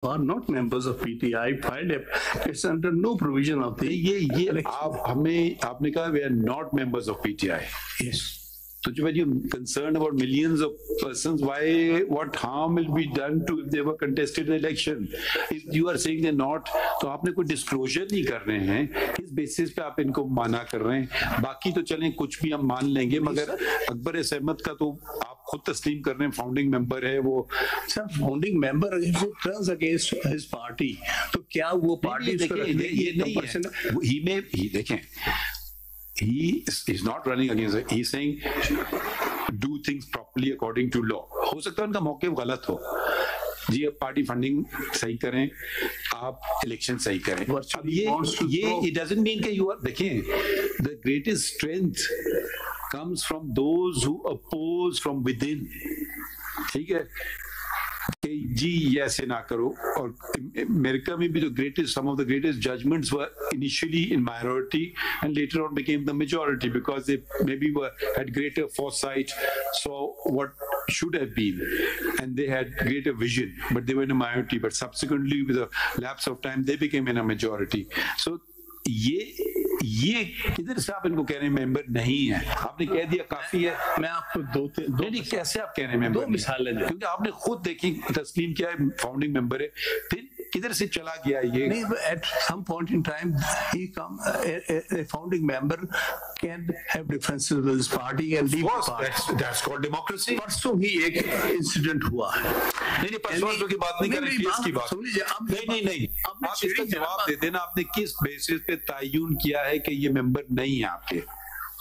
are not members of PTI filed it's under no provision of the ये आप हमें आपने कहा we are not members of PTI. yes. So when you're concerned about millions of persons, why, what harm will be done to if they were contested in the election? If you are saying they're not, तो आपने कोई disclosure नहीं कर रहे हैं, इस basis पे आप इनको माना कर रहे हैं. बाकी तो चलें कुछ भी हम मान लेंगे, मगर अकबर एस अहमद का तो आप खुद तस्लीम कर रहे हैं फाउंडिंग मेंबर है वो. Sir founding member if it turns against his party, तो क्या वो पार्टी ये नहीं है. ही देखें, he is not running against it. He's saying do things properly according to law. हो सकता है उनका मौक़िफ़ गलत हो जी, अब पार्टी फंडिंग सही करें, आप इलेक्शन सही करें. अब ये it doesn't mean कि you are, देखें, the greatest strength comes from those who oppose from within. ठीक है कि जी ये ऐसे ना करो. और अमेरिका में भी तो some of the greatest judgments were initially in minority and later on became the majority because they maybe had greater foresight, saw what should have been, and they had greater vision, but they were in a minority. But subsequently, with a lapse of time, they became in a majority. So ये किधर से आप इनको कह रहे हैं member नहीं है? आपने कह दिया काफी है. मैं आपको नहीं कैसे आप कह रहे हैं मेंबर? दो मिसालें दें, क्योंकि आपने खुद देखी तस्लीम किया है फाउंडिंग मेंबर है, फिर किधर से चला गया ये? नहीं, at some point in time he come a founding member can have differences with his party and leave the party. That's called democracy. परसों ही एक इंसिडेंट हुआ है. नहीं परसों की बात नहीं कर रहे, केस की बात. नहीं आप इसका जवाब दे देना. आपने किस बेसिस पे तयन किया है कि ये मेंबर नहीं है आपके?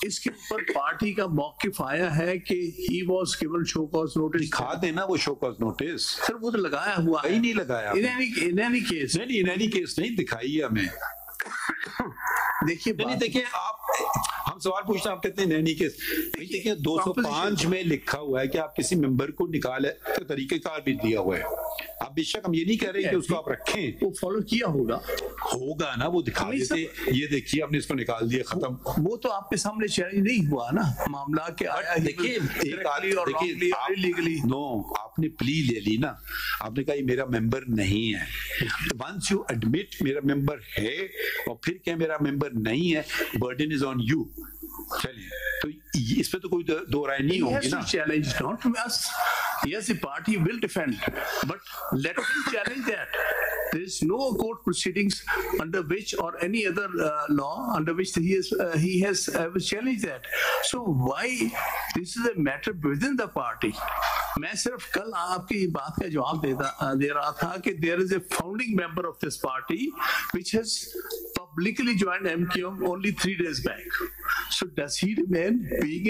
इसके ऊपर पार्टी का मौकिफ आया है कि he was given show cause notice. दिखा देना वो show cause notice. सर वो तो लगाया हुआ है. नहीं लगाया. in any case. नहीं in any case नहीं दिखाई है हमें. देखिए आप, हम सवाल पूछते हैं, आप कहते हैं नैनी केस. देखिए 205 में लिखा हुआ है कि आप किसी मेंबर को निकाले तो तरीकेकार भी दिया हुआ है. आप बेशक हम ये नहीं कह रहे कि उसको आप रखें, वो फॉलो किया होगा ना, वो दिखा देते ये देखिए आपने इसको निकाल दिया, खत्म. वो तो आपके सामने चैलेंज नहीं हुआ ना मामला के आया. देखिए एक आदमी और लीगली नो, आपने प्ली ले ली ना, आपने कहा ये मेरा मेंबर नहीं है. वंस यू एडमिट मेरा मेंबर है और फिर क्या मेरा मेंबर नहीं है, बर्डन इज ऑन यू. चलिए तो इस पे तो कोई दो राय नहीं होगी ना. Challenge not us. Yes, the party will defend, but let him challenge that. There is no court proceedings under which or any other law under which he has challenged that. So why this is a matter within the party? मैं सिर्फ कल आपकी बात का जवाब दे रहा था कि there is a founding member of this party which has publicly joined MQM only 3 days back. So does he remain being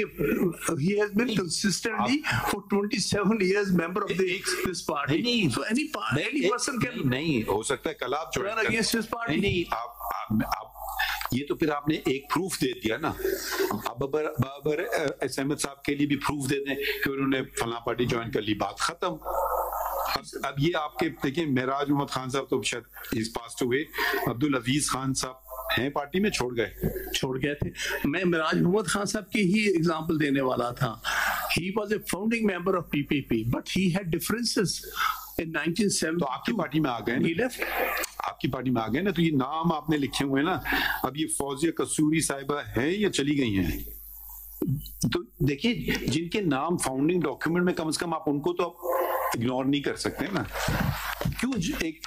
he has been consistently for 27 years member of this party. So any person can नहीं हो सकता है कल आप join against his party. नहीं आप ये तो फिर आपने एक प्रूफ दे दिया ना. अब बाबर एस अहमद साहब के लिए भी प्रूफ दे दें कि उन्होंने फलां पार्टी ज्वाइन कर ली, बात खत्म. अब ये आपके देखिए मेराज मोहम्मद खान साहब तो शायद is passed away, Abdul Hafeez Khan साहब हैं पार्टी में, छोड़ गए थे. मैं मेराज मोहम्मद खान साहब की ही एग्जांपल देने वाला था. He was a founding member of PPP, but he had differences in 1970. तो आपकी पार्टी में आ गए. He left. आपकी पार्टी में आ गए ना, तो ये नाम आपने लिखे हुए ना. अब ये फौजिया कसूरी साहिबा है या चली गई हैं? तो देखिए जिनके नाम फाउंडिंग डॉक्यूमेंट में कम से कम आप उनको तो आप इग्नोर नहीं कर सकते ना. क्यों एक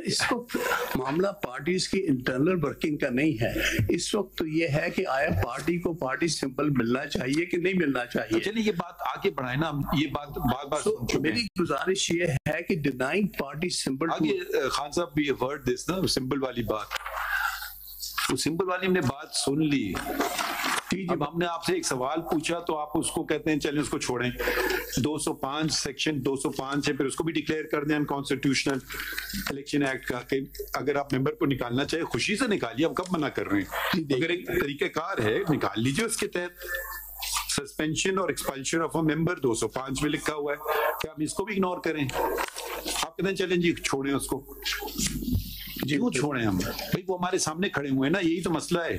इस वक्त मामला पार्टीज की इंटरनल वर्किंग का नहीं है. इस वक्त तो ये है कि आया पार्टी को पार्टी सिंबल मिलना चाहिए कि नहीं मिलना चाहिए. तो चलिए ये बात आगे बढ़ाए ना, ये बात बार मेरी गुजारिश ये है कि डिनाइंग पार्टी सिंबल. आगे खान साहब भी वर्ड दिस ना, सिंबल वाली बात, वो सिंबल वाली हमने बात सुन ली. अब हमने आपसे एक सवाल पूछा तो आप उसको कहते हैं चलिए उसको छोड़ें. 205 सेक्शन 205 है, फिर उसको भी डिक्लेयर कर दें अनकॉन्स्टिट्यूशनल इलेक्शन एक्ट का कि अगर आप मेंबर को निकालना चाहे खुशी से निकालिए, आप कब मना कर रहे हैं? अगर एक तरीकेकार है निकाल लीजिए. उसके तहत सस्पेंशन और एक्सपल्शन ऑफ अ मेंबर 205 में लिखा हुआ है. क्या हम इसको भी इग्नोर करें? आप कहते हैं चलें जी छोड़ें उसको. क्यों छोड़े हम भाई? वो हमारे सामने खड़े हुए हैं ना, यही तो मसला है.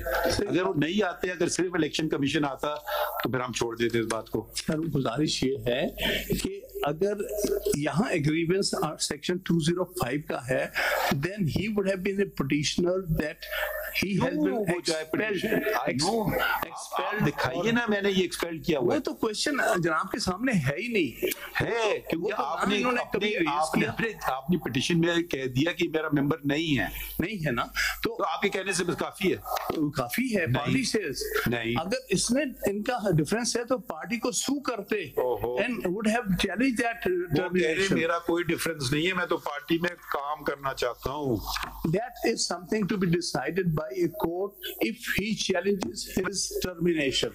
अगर वो नहीं आते, अगर सिर्फ इलेक्शन कमीशन आता तो फिर हम छोड़ देते इस बात को. सर गुजारिश ये है कि अगर यहाँ एग्रीवेंस सेक्शन 205 का है, then he would have been a petitioner that he has been expelled. दिखाइए ना, मैंने ये एक्सपेल किया हुआ वो है। तो क्वेश्चन जनाब के सामने है ही नहीं है, क्योंकि आपने पिटिशन में कह दिया कि मेरा मेंबर नहीं है ना, तो आपके कहने से बस काफी है, काफी है। पार्टी से नहीं, अगर इसमें इनका डिफरेंस है तो पार्टी को सू करते and would have challenge that termination. मेरा कोई डिफरेंस नहीं है, मैं तो पार्टी में काम करना चाहता हूँ। That is something to be decided by a court if he challenges his termination.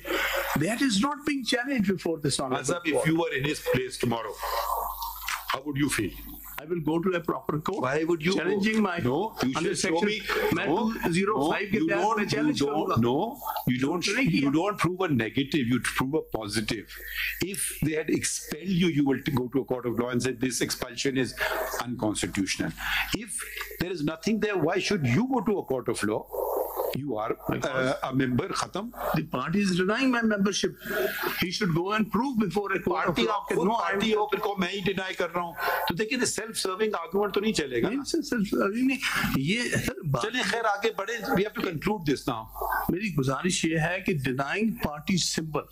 That is not being challenged before this honorable court. If you were in his place tomorrow, how would you feel? I will go to a proper court. Why would you challenging go? my no, you should show me. No, 205 के तहत मैं challenge करूँगा। No, you don't prove a negative. You prove a positive. If they had expelled you, you will go to a court of law and say this expulsion is unconstitutional. If there is nothing there, why should you go to a court of law? You are a member. Khatam. The party is denying my membership. He should go and prove before a court of law. No, party हो फिर को मैं ही deny कर रहा हूँ, तो देखिए self serving argument तो नहीं चलेगा ना। ये चलिए खैर आगे बढ़े। We have to conclude this now. मेरी गुजारिश ये है कि denying party symbol,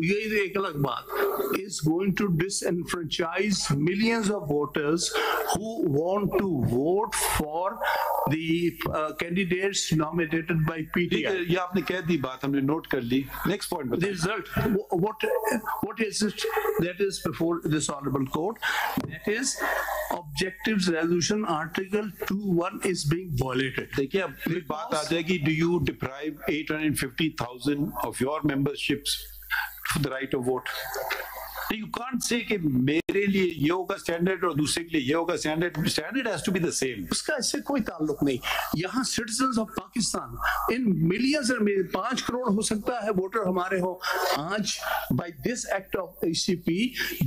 ये एक अलग बात, is going to disenfranchise millions of voters who want to vote for the candidates nominated by PTI. ये आपने कह दी बात, हमने नोट कर ली। Next point बताइए। The result, what is it that is before this honorable court? That is objectives resolution article 2(1) is being violated. देखिए अब फिर बात आ जाएगी, do you deprive 850,000 of your memberships for the right of vote? You can't say कि मेरे लिए ये होगा स्टैंडर्ड और दूसरे के लिए ये होगा standard. Standard has to be the same. उसका इससे कोई ताल्लुक नहीं। यहाँ citizens of Pakistan in millions में 5 करोड़ हो सकता है वोटर हमारे हो, आज by this act of ACP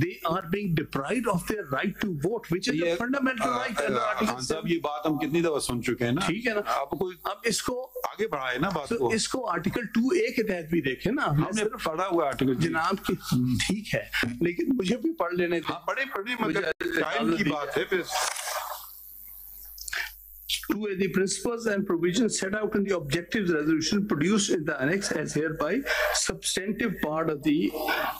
they are being deprived of their right to vote which is a fundamental right under article 7। ये बात हम कितनी दफा सुन चुके हैं ना, ठीक है ना। आप कोई अब इसको आगे बढ़ाए ना बात को, इसको आर्टिकल 2A के तहत भी देखें ना, हमने पढ़ा हुआ आर्टिकल जनाब की, ठीक है, लेकिन मुझे भी पढ़ लेने थे। हाँ, पढ़े मगर टाइम की बात है फिर। 2A, the principles and provisions set out in the objectives resolution produced in the annex as hereby substantive part of the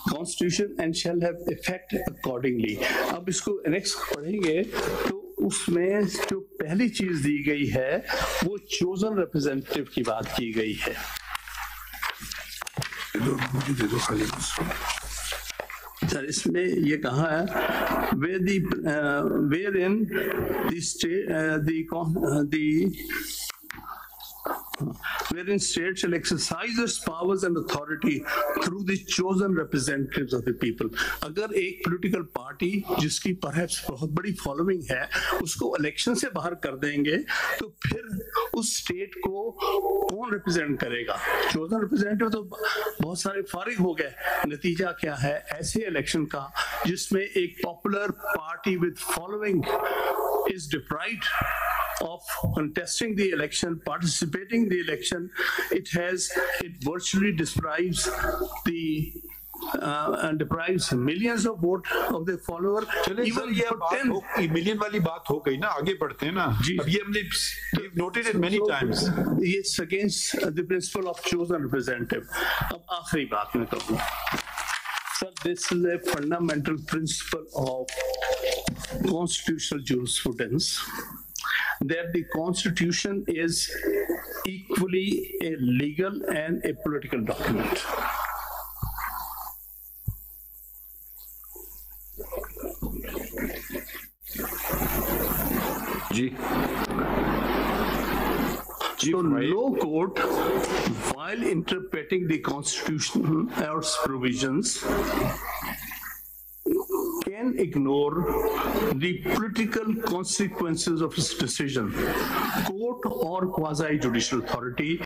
constitution and shall have effect accordingly. अब इसको annex पढ़ेंगे तो उसमें जो पहली चीज दी गई है वो chosen representative की बात की गई है। सर इसमें ये कहा है wherein wherein state shall exercise its powers and authority through the chosen representatives of the people. अगर एक political party जिसकी perhaps बहुत बड़ी following है उसको election से बाहर कर देंगे तो फिर उस state को कौन represent करेगा? chosen representative तो बहुत सारे फारिग हो गए। नतीजा क्या है ऐसे election का जिसमें एक popular party with following is deprived of contesting the election, participating in the election. It virtually deprives deprives millions of vote of their follower. Even ये बात million वाली बात हो गई ना, आगे बढ़ते हैं ना। अब ये हमने noted it many times. It's against the principle of chosen representative. अब आखिरी बात मैं कहूँ, sir, this is a fundamental principle of constitutional jurisprudence, that the constitution is equally a legal and a political document. So no court, while interpreting the constitution or its provisions, can ignore the political consequences of its decision. Court or quasi-judicial authority